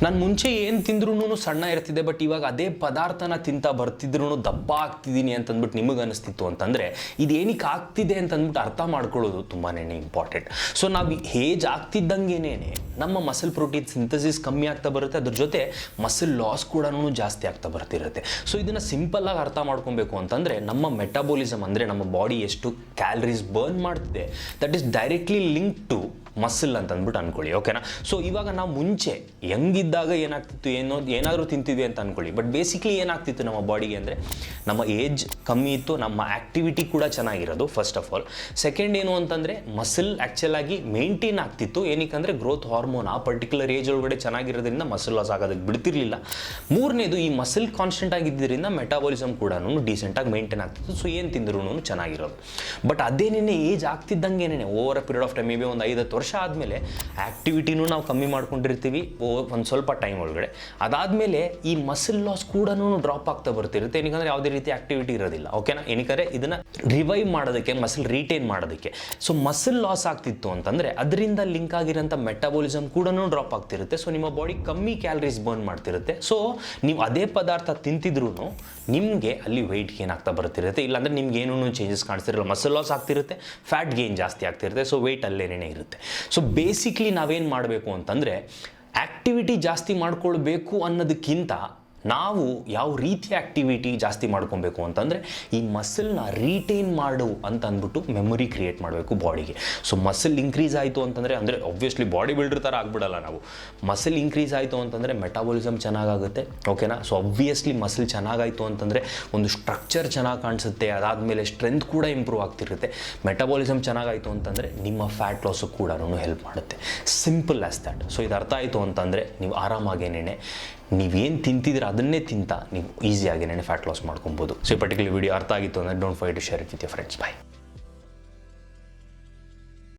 ನಾನು ಮುಂಚೆ ಏನು ತಿಂದ್ರೂ ಸಣ್ಣ ಇರ್ತಿದ್ದೆ, ಬಟ್ ಇವಾಗ ಅದೇ ಪದಾರ್ಥನ ತಿಂತ ಬರ್ತಿದ್ರು ದಪ್ಪ ಆಗ್ತಿದ್ದೀನಿ ಅಂತಂದ್ಬಿಟ್ಟು ನಿಮಗೆ ಅನಿಸ್ತಿತ್ತು ಅಂತಂದರೆ ಇದೇನಕ್ಕೆ ಆಗ್ತಿದೆ ಅಂತಂದ್ಬಿಟ್ಟು ಅರ್ಥ ಮಾಡ್ಕೊಳ್ಳೋದು ತುಂಬಾ ಇಂಪಾರ್ಟೆಂಟ್. ಸೊ ನಾವು ಏಜ್ ಆಗ್ತಿದ್ದಂಗೆನೇ ನಮ್ಮ ಮಸಲ್ ಪ್ರೋಟೀನ್ ಸಿಂಥಸಿಸ್ ಕಮ್ಮಿ ಆಗ್ತಾ ಬರುತ್ತೆ, ಅದ್ರ ಜೊತೆ ಮಸಲ್ ಲಾಸ್ ಕೂಡ ಜಾಸ್ತಿ ಆಗ್ತಾ ಬರ್ತಿರುತ್ತೆ. ಸೊ ಇದನ್ನು ಸಿಂಪಲ್ಲಾಗಿ ಅರ್ಥ ಮಾಡ್ಕೊಬೇಕು ಅಂತಂದರೆ ನಮ್ಮ ಮೆಟಾಬೋಲಿಸಮ್ ಅಂದರೆ ನಮ್ಮ ಬಾಡಿ ಎಷ್ಟು ಕ್ಯಾಲರೀಸ್ ಬರ್ನ್ ಮಾಡ್ತಿದೆ that is directly link to muscle ಅಂತ ಅಂದ್ಬಿಟ್ಟು ಅನ್ಕೊಳ್ಳಿ, ಓಕೆನಾ. ಸೊ ಇವಾಗ ನಾವು ಮುಂಚೆ ಹೆಂಗಿದ್ದಾಗ ಏನಾಗ್ತಿತ್ತು, ಏನಾದರೂ ತಿಂತಿದ್ವಿ ಅಂತ ಅನ್ಕೊಳ್ಳಿ, ಬಟ್ ಬೇಸಿಕ್ಲಿ ಏನಾಗ್ತಿತ್ತು ನಮ್ಮ ಬಾಡಿಗೆ ಅಂದರೆ ನಮ್ಮ ಏಜ್ ಕಮ್ಮಿ ಇತ್ತು, ನಮ್ಮ ಆ್ಯಕ್ಟಿವಿಟಿ ಕೂಡ ಚೆನ್ನಾಗಿರೋದು ಫಸ್ಟ್ ಆಫ್ ಆಲ್. ಸೆಕೆಂಡ್ ಏನು ಅಂತಂದರೆ ಮಸಲ್ ಆ್ಯಕ್ಚುಲಾಗಿ ಮೇಂಟೈನ್ ಆಗ್ತಿತ್ತು, ಏನಕ್ಕೆ ಗ್ರೋತ್ ಹಾರ್ಮೋನ್ ಆ ಪರ್ಟಿಕ್ಯುಲರ್ ಏಜ್ ಒಳಗಡೆ ಚೆನ್ನಾಗಿರೋದ್ರಿಂದ ಮಸಲ್ ಲಾಸ್ ಆಗೋದಕ್ಕೆ ಬಿಡ್ತಿರ್ಲಿಲ್ಲ. ಮೂರನೇದು ಈ ಮಸಲ್ ಕಾನ್ಸ್ಟೆಂಟ್ ಆಗಿದ್ದರಿಂದ ಮೆಟಾಬಾಲಿಸಮ್ ಕೂಡ ಡೀಸೆಂಟಾಗಿ ಮೇಂಟೈನ್ ಆಗ್ತಿತ್ತು. ಸೊ ಏನು ತಿಂದ್ರೂ ಚೆನ್ನಾಗಿರೋದು. ಬಟ್ ಅದೇನೇ ಏಜ್ ಆಗ್ತಿದ್ದಂಗೆನೇ over a period of time, maybe ಒಂದು 5-10 ವರ್ಷ ಆದಮೇಲೆ ಆ್ಯಕ್ಟಿವಿಟಿನೂ ನಾವು ಕಮ್ಮಿ ಮಾಡ್ಕೊಂಡಿರ್ತೀವಿ ಒಂದು ಸ್ವಲ್ಪ ಟೈಮ್ ಒಳಗಡೆ. ಅದಾದಮೇಲೆ ಈ ಮಸಲ್ ಲಾಸ್ ಕೂಡ ಡ್ರಾಪ್ ಆಗ್ತಾ ಬರ್ತಿರುತ್ತೆ, ಏನಕ್ಕೆ ಯಾವುದೇ ರೀತಿ ಆ್ಯಕ್ಟಿವಿಟಿ ಇರೋದಿಲ್ಲ, ಓಕೆನಾ. ಏನಕ್ಕೆ ಇದನ್ನು ರಿವೈವ್ ಮಾಡೋದಕ್ಕೆ, ಮಸಲ್ ರಿಟೈನ್ ಮಾಡೋದಕ್ಕೆ. ಸೊ ಮಸಲ್ ಲಾಸ್ ಆಗ್ತಿತ್ತು ಅಂತಂದರೆ ಅದರಿಂದ ಲಿಂಕ್ ಆಗಿರೋಂಥ ಮೆಟಾಬೋಲಿಸಮ್ ಕೂಡ ಡ್ರಾಪ್ ಆಗ್ತಿರುತ್ತೆ. ಸೊ ನಿಮ್ಮ ಬಾಡಿ ಕಮ್ಮಿ ಕ್ಯಾಲರೀಸ್ ಬರ್ನ್ ಮಾಡ್ತಿರುತ್ತೆ. ಸೊ ನೀವು ಅದೇ ಪದಾರ್ಥ ತಿಂತಿದ್ರೂ ನಿಮಗೆ ಅಲ್ಲಿ ವೆಯ್ಟ್ ಗೇನ್ ಆಗ್ತಾ ಬರ್ತಿರುತ್ತೆ, ಇಲ್ಲಾಂದರೆ ನಿಮ್ಗೆ ಏನೂ ಚೇಂಜಸ್ ಕಾಣಿಸ್ತಿರಲ್ಲ. ಮಸಲ್ ಲಾಸ್ ಆಗ್ತಿರುತ್ತೆ, ಫ್ಯಾಟ್ ಗೇನ್ ಜಾಸ್ತಿ ಆಗ್ತಿರುತ್ತೆ, ಸೊ ವೆಯ್ಟ್ ಅಲ್ಲೇನೇ ಇರುತ್ತೆ. ಸೊ ಬೇಸಿಕ್ಲಿ ನಾವೇನು ಮಾಡಬೇಕು ಅಂತಂದರೆ ಆ್ಯಕ್ಟಿವಿಟಿ ಜಾಸ್ತಿ ಮಾಡ್ಕೊಳ್ಬೇಕು ಅನ್ನೋದಕ್ಕಿಂತ ನಾವು ಯಾವ ರೀತಿಯ ಆ್ಯಕ್ಟಿವಿಟಿ ಜಾಸ್ತಿ ಮಾಡ್ಕೊಬೇಕು ಅಂತಂದರೆ ಈ ಮಸಲ್ನ ರೀಟೈನ್ ಮಾಡು ಅಂತ ಅಂದ್ಬಿಟ್ಟು ಮೆಮೊರಿ ಕ್ರಿಯೇಟ್ ಮಾಡಬೇಕು ಬಾಡಿಗೆ. ಸೊ ಮಸಲ್ ಇನ್ಕ್ರೀಸ್ ಆಯಿತು ಅಂತಂದರೆ, ಅಂದರೆ ಆಬ್ವಿಯಸ್ಲಿ ಬಾಡಿ ಬಿಲ್ಡರ್ ಥರ ಆಗ್ಬಿಡಲ್ಲ ನಾವು. ಮಸಲ್ ಇನ್ಕ್ರೀಸ್ ಆಯಿತು ಅಂತಂದರೆ ಮೆಟಾಬಾಲಿಸಮ್ ಚೆನ್ನಾಗಾಗುತ್ತೆ, ಓಕೆನಾ. ಸೊ ಆಬ್ವಿಯಸ್ಲಿ ಮಸಲ್ ಚೆನ್ನಾಗಾಯಿತು ಅಂತಂದರೆ ಒಂದು ಸ್ಟ್ರಕ್ಚರ್ ಚೆನ್ನಾಗಿ ಕಾಣಿಸುತ್ತೆ, ಅದಾದಮೇಲೆ ಸ್ಟ್ರೆಂತ್ ಕೂಡ ಇಂಪ್ರೂವ್ ಆಗ್ತಿರುತ್ತೆ. ಮೆಟಾಬಾಲಿಸಮ್ ಚೆನ್ನಾಗಾಯಿತು ಅಂತಂದರೆ ನಿಮ್ಮ ಫ್ಯಾಟ್ ಲಾಸು ಕೂಡ ಹೆಲ್ಪ್ ಮಾಡುತ್ತೆ. Simple as that. ಸೊ ಇದು ಅರ್ಥ ಆಯಿತು ಅಂತಂದರೆ ನೀವು ಆರಾಮಾಗೇನೆ ನೀವೇನು ತಿಂತಿದ್ರೆ ಅದನ್ನೇ ತಿಂತ ನೀವು ಈಸಿಯಾಗಿ ಫ್ಯಾಟ್ ಲಾಸ್ ಮಾಡ್ಕೊಬೋದು. ಸೊ ಈ ಪರ್ಟಿಕ್ಯುಲರ್ ವಿಡಿಯೋ ಅರ್ಥ ಆಗಿತ್ತು ಅಂದರೆ don't forget to share it with your friends. By.